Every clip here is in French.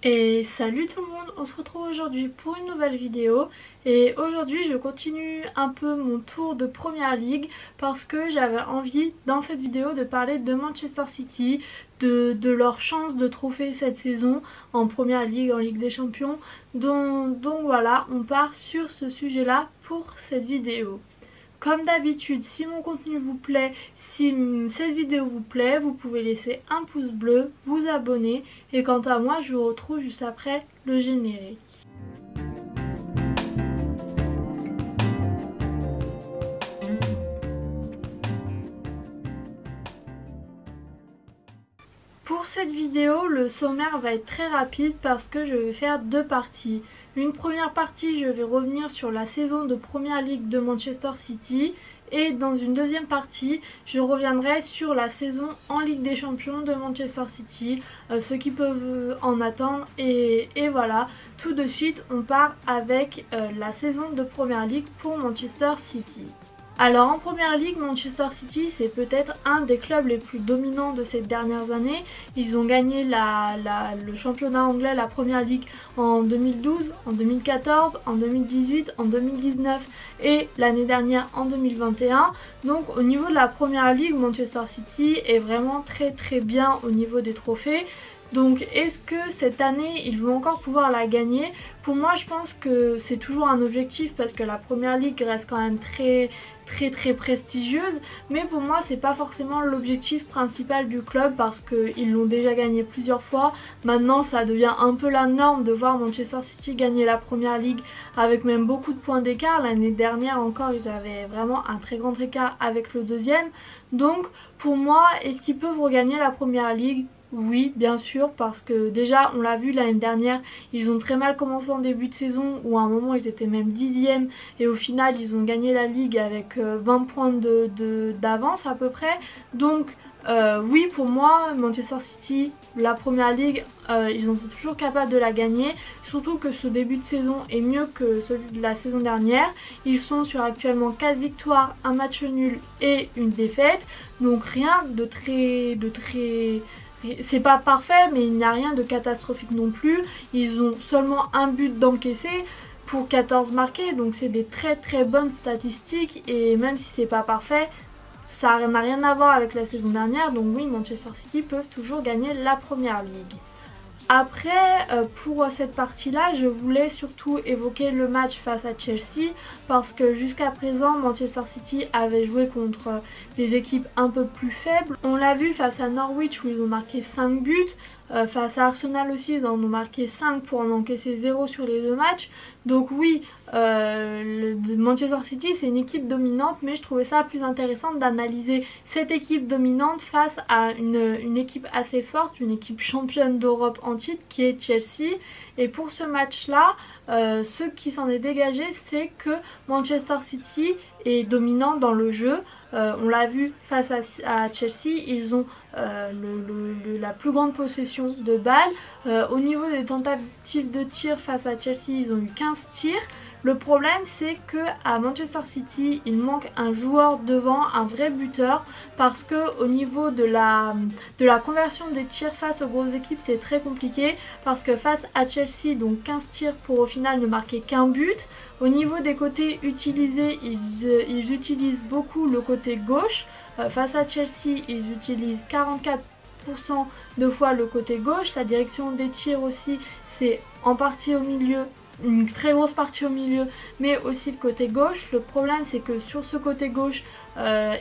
Et salut tout le monde, on se retrouve aujourd'hui pour une nouvelle vidéo et aujourd'hui je continue un peu mon tour de Première Ligue parce que j'avais envie dans cette vidéo de parler de Manchester City, de leur chance de trophée cette saison en Première Ligue, en Ligue des Champions. Donc voilà, on part sur ce sujet là pour cette vidéo. Comme d'habitude, si mon contenu vous plaît, si cette vidéo vous plaît, vous pouvez laisser un pouce bleu, vous abonner et quant à moi, je vous retrouve juste après le générique. Pour cette vidéo, le sommaire va être très rapide parce que je vais faire deux parties. Une première partie, je vais revenir sur la saison de Première Ligue de Manchester City. Et dans une deuxième partie, je reviendrai sur la saison en Ligue des Champions de Manchester City, ceux qui peuvent en attendre. Et voilà, tout de suite, on part avec la saison de Première Ligue pour Manchester City. Alors en Première Ligue, Manchester City c'est peut-être un des clubs les plus dominants de ces dernières années. Ils ont gagné le championnat anglais, la Première Ligue en 2012, en 2014, en 2018, en 2019 et l'année dernière en 2021. Donc au niveau de la Première Ligue, Manchester City est vraiment très bien au niveau des trophées. Donc est-ce que cette année ils vont encore pouvoir la gagner? Pour moi je pense que c'est toujours un objectif parce que la Première Ligue reste quand même très prestigieuse, mais pour moi c'est pas forcément l'objectif principal du club parce qu'ils l'ont déjà gagné plusieurs fois. Maintenant ça devient un peu la norme de voir Manchester City gagner la Première Ligue avec même beaucoup de points d'écart. L'année dernière encore ils avaient vraiment un très grand écart avec le deuxième. Donc pour moi, est-ce qu'ils peuvent regagner la Première Ligue? Oui, bien sûr, parce que déjà on l'a vu l'année dernière, ils ont très mal commencé en début de saison où à un moment ils étaient même 10e et au final ils ont gagné la Ligue avec 20 points d'avance à peu près. Donc oui, pour moi Manchester City, la Première Ligue, ils sont toujours capables de la gagner, surtout que ce début de saison est mieux que celui de la saison dernière. Ils sont sur actuellement 4 victoires, un match nul et une défaite, donc rien de très c'est pas parfait, mais il n'y a rien de catastrophique non plus. Ils ont seulement un but d'encaissé pour 14 marqués, donc c'est des très bonnes statistiques. Et même si c'est pas parfait, ça n'a rien à voir avec la saison dernière. Donc oui, Manchester City peuvent toujours gagner la Première Ligue. Après, pour cette partie-là, je voulais surtout évoquer le match face à Chelsea parce que jusqu'à présent, Manchester City avait joué contre des équipes un peu plus faibles. On l'a vu face à Norwich où ils ont marqué 5 buts, face à Arsenal aussi ils en ont marqué 5 pour en encaisser 0 sur les deux matchs. Donc oui, Manchester City c'est une équipe dominante, mais je trouvais ça plus intéressant d'analyser cette équipe dominante face à une équipe assez forte, une équipe championne d'Europe en titre qui est Chelsea. Et pour ce match là, ce qui s'en est dégagé, c'est que Manchester City est dominant dans le jeu. On l'a vu face à Chelsea, ils ont la plus grande possession de balles. Au niveau des tentatives de tir face à Chelsea, ils ont eu 15 tirs. Le problème c'est que à Manchester City il manque un joueur devant, un vrai buteur, parce que au niveau de la conversion des tirs face aux grosses équipes c'est très compliqué, parce que face à Chelsea donc 15 tirs pour au final ne marquer qu'un but. Au niveau des côtés utilisés, ils utilisent beaucoup le côté gauche. Face à Chelsea ils utilisent 44% de fois le côté gauche. La direction des tirs aussi c'est en partie au milieu, une très grosse partie au milieu, mais aussi le côté gauche. Le problème c'est que sur ce côté gauche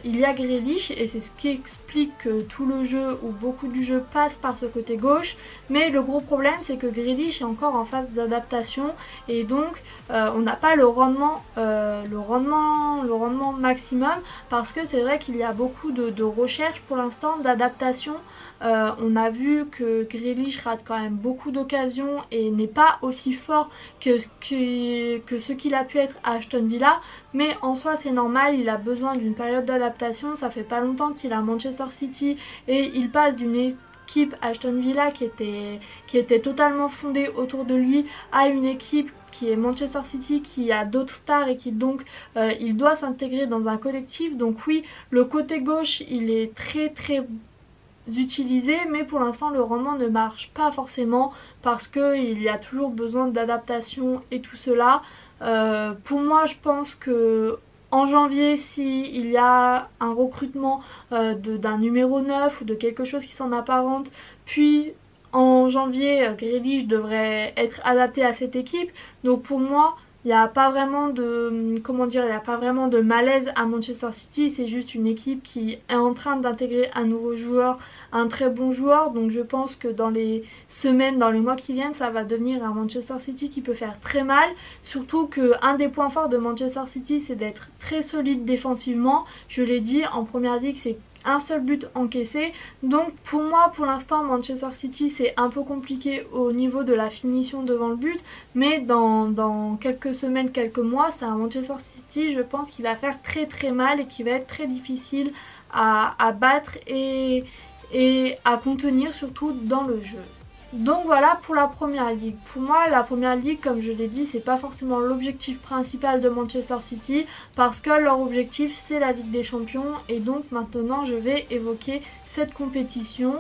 il y a Grealish et c'est ce qui explique que tout le jeu ou beaucoup du jeu passe par ce côté gauche. Mais le gros problème c'est que Grealish est encore en phase d'adaptation et donc on n'a pas le rendement maximum, parce que c'est vrai qu'il y a beaucoup de recherches pour l'instant d'adaptation. On a vu que Grealish rate quand même beaucoup d'occasions et n'est pas aussi fort que ce qu'il a pu être à Aston Villa, mais en soi c'est normal, il a besoin d'une période d'adaptation. Ça fait pas longtemps qu'il est à Manchester City et il passe d'une équipe Aston Villa qui était totalement fondée autour de lui à une équipe qui est Manchester City, qui a d'autres stars et qui donc il doit s'intégrer dans un collectif. Donc oui, le côté gauche il est très utiliser, mais pour l'instant le rendement ne marche pas forcément parce qu'il y a toujours besoin d'adaptation et tout cela. Pour moi, je pense que en janvier, s'il y a un recrutement d'un numéro 9 ou de quelque chose qui s'en apparente, puis en janvier, Grealish devrait être adapté à cette équipe. Donc pour moi, il n'y a pas vraiment de, comment dire, il n'y a pas vraiment de malaise à Manchester City. C'est juste une équipe qui est en train d'intégrer un nouveau joueur, un très bon joueur. Donc je pense que dans les semaines, dans les mois qui viennent, ça va devenir un Manchester City qui peut faire très mal. Surtout qu'un des points forts de Manchester City, c'est d'être très solide défensivement. Je l'ai dit, en première ligue, c'est un seul but encaissé. Donc pour moi, pour l'instant, Manchester City, c'est un peu compliqué au niveau de la finition devant le but. Mais dans quelques semaines, quelques mois, c'est un Manchester City, je pense, qui va faire très très mal et qui va être très difficile à battre et à contenir, surtout dans le jeu. Donc voilà pour la première ligue. Pour moi, la première ligue, comme je l'ai dit, c'est pas forcément l'objectif principal de Manchester City parce que leur objectif c'est la Ligue des Champions et donc maintenant je vais évoquer cette compétition.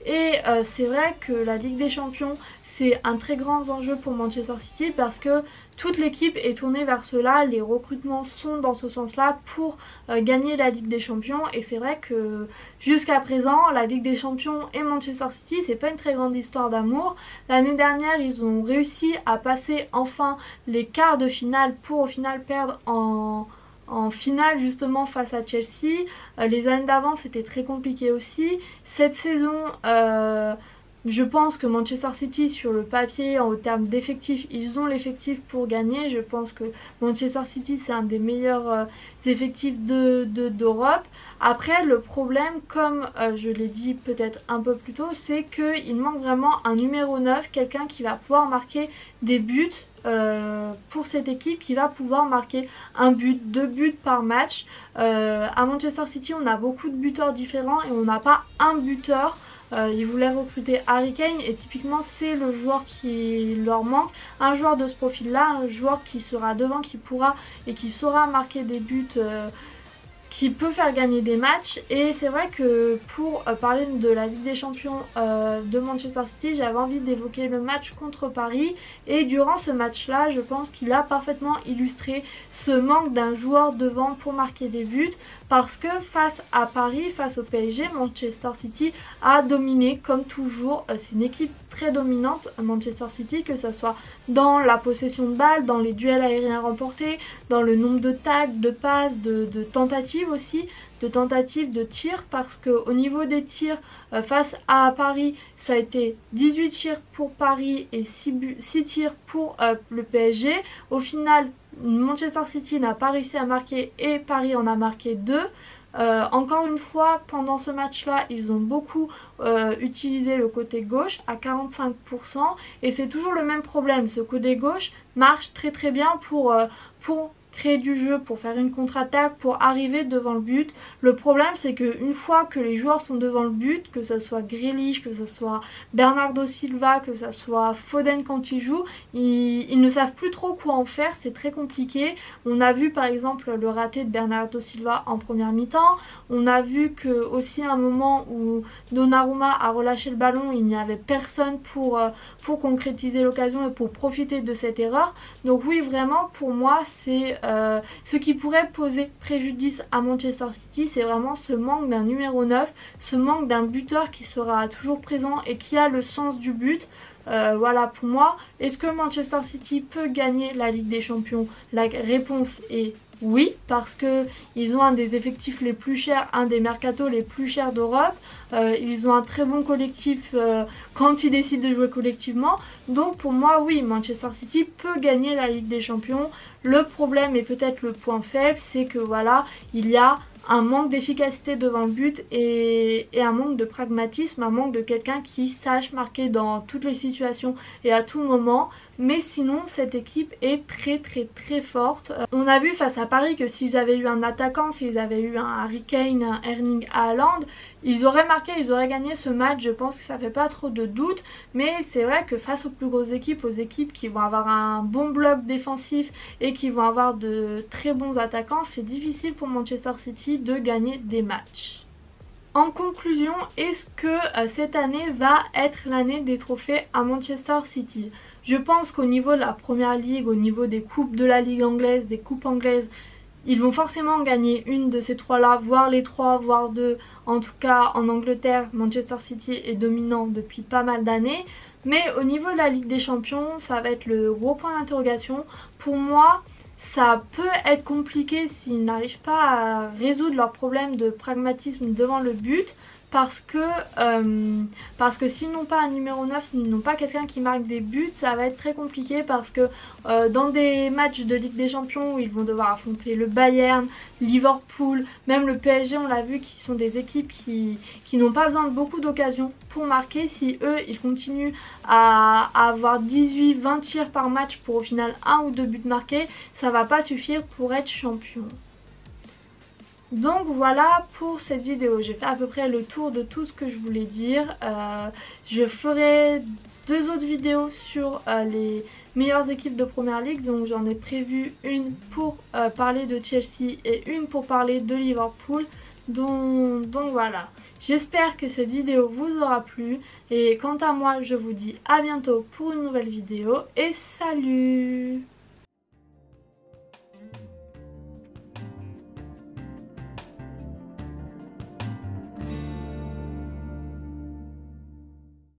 Et c'est vrai que la Ligue des Champions c'est un très grand enjeu pour Manchester City parce que toute l'équipe est tournée vers cela, les recrutements sont dans ce sens-là pour gagner la Ligue des Champions et c'est vrai que jusqu'à présent la Ligue des Champions et Manchester City c'est pas une très grande histoire d'amour. L'année dernière ils ont réussi à passer enfin les quarts de finale pour au final perdre en finale justement face à Chelsea. Les années d'avant c'était très compliqué aussi. Cette saison je pense que Manchester City sur le papier en termes d'effectifs, ils ont l'effectif pour gagner. Je pense que Manchester City c'est un des meilleurs effectifs d'Europe. Après le problème, comme je l'ai dit peut-être un peu plus tôt, c'est qu'il manque vraiment un numéro 9, quelqu'un qui va pouvoir marquer des buts pour cette équipe, qui va pouvoir marquer un but, 2 buts par match. À Manchester City on a beaucoup de buteurs différents et on n'a pas un buteur. Ils voulaient recruter Harry Kane et typiquement c'est le joueur qui leur manque, un joueur de ce profil là, un joueur qui sera devant, qui pourra et qui saura marquer des buts, qui peut faire gagner des matchs. Et c'est vrai que pour parler de la Ligue des Champions de Manchester City, j'avais envie d'évoquer le match contre Paris et durant ce match là je pense qu'il a parfaitement illustré ce manque d'un joueur devant pour marquer des buts parce que face à Paris, face au PSG, Manchester City a dominé comme toujours. C'est une équipe très dominante, Manchester City, que ce soit dans la possession de balles, dans les duels aériens remportés, dans le nombre de tags, de passes, de tentatives aussi, de tentatives de tirs, parce qu'au niveau des tirs face à Paris, ça a été 18 tirs pour Paris et 6 tirs pour le PSG. Au final, Manchester City n'a pas réussi à marquer et Paris en a marqué 2. Encore une fois, pendant ce match-là, ils ont beaucoup utilisé le côté gauche à 45% et c'est toujours le même problème. Ce côté gauche marche très très bien pour créer du jeu, pour faire une contre-attaque, pour arriver devant le but. Le problème c'est qu'une fois que les joueurs sont devant le but, que ce soit Grealish, que ce soit Bernardo Silva, que ce soit Foden quand il joue, ils ne savent plus trop quoi en faire, c'est très compliqué. On a vu par exemple le raté de Bernardo Silva en première mi-temps, on a vu que aussi à un moment où Donnarumma a relâché le ballon, il n'y avait personne pour concrétiser l'occasion et pour profiter de cette erreur. Donc oui, vraiment pour moi c'est ce qui pourrait poser préjudice à Manchester City, c'est vraiment ce manque d'un numéro 9, ce manque d'un buteur qui sera toujours présent et qui a le sens du but. Voilà pour moi. Est-ce que Manchester City peut gagner la Ligue des Champions? La réponse est oui, parce que ils ont un des effectifs les plus chers, un des mercatos les plus chers d'Europe. Ils ont un très bon collectif quand ils décident de jouer collectivement. Donc pour moi, oui, Manchester City peut gagner la Ligue des Champions. Le problème et peut-être le point faible, c'est que voilà, il y a un manque d'efficacité devant le but et un manque de pragmatisme, un manque de quelqu'un qui sache marquer dans toutes les situations et à tout moment. Mais sinon cette équipe est très très très forte. On a vu face à Paris que s'ils avaient eu un attaquant, s'ils avaient eu un Harry Kane, un Erling Haaland, ils auraient marqué, ils auraient gagné ce match. Je pense que ça fait pas trop de doute. Mais c'est vrai que face aux plus grosses équipes, aux équipes qui vont avoir un bon bloc défensif et qui vont avoir de très bons attaquants, c'est difficile pour Manchester City de gagner des matchs. En conclusion, est-ce que cette année va être l'année des trophées à Manchester City? Je pense qu'au niveau de la Première Ligue, au niveau des coupes de la Ligue anglaise, des coupes anglaises, ils vont forcément gagner une de ces trois-là, voire les trois, voire deux. En tout cas, en Angleterre, Manchester City est dominant depuis pas mal d'années. Mais au niveau de la Ligue des Champions, ça va être le gros point d'interrogation. Pour moi, ça peut être compliqué s'ils n'arrivent pas à résoudre leurs problèmes de pragmatisme devant le but. Parce que s'ils n'ont pas un numéro 9, s'ils n'ont pas quelqu'un qui marque des buts, ça va être très compliqué parce que dans des matchs de Ligue des Champions où ils vont devoir affronter le Bayern, Liverpool, même le PSG, on l'a vu, qui sont des équipes qui n'ont pas besoin de beaucoup d'occasions pour marquer. Si eux, ils continuent à avoir 18-20 tirs par match pour au final 1 ou 2 buts marqués, ça va pas suffire pour être champion. Donc voilà pour cette vidéo, j'ai fait à peu près le tour de tout ce que je voulais dire. Je ferai 2 autres vidéos sur les meilleures équipes de Première Ligue, donc j'en ai prévu une pour parler de Chelsea et une pour parler de Liverpool. Donc voilà, j'espère que cette vidéo vous aura plu et quant à moi je vous dis à bientôt pour une nouvelle vidéo et salut!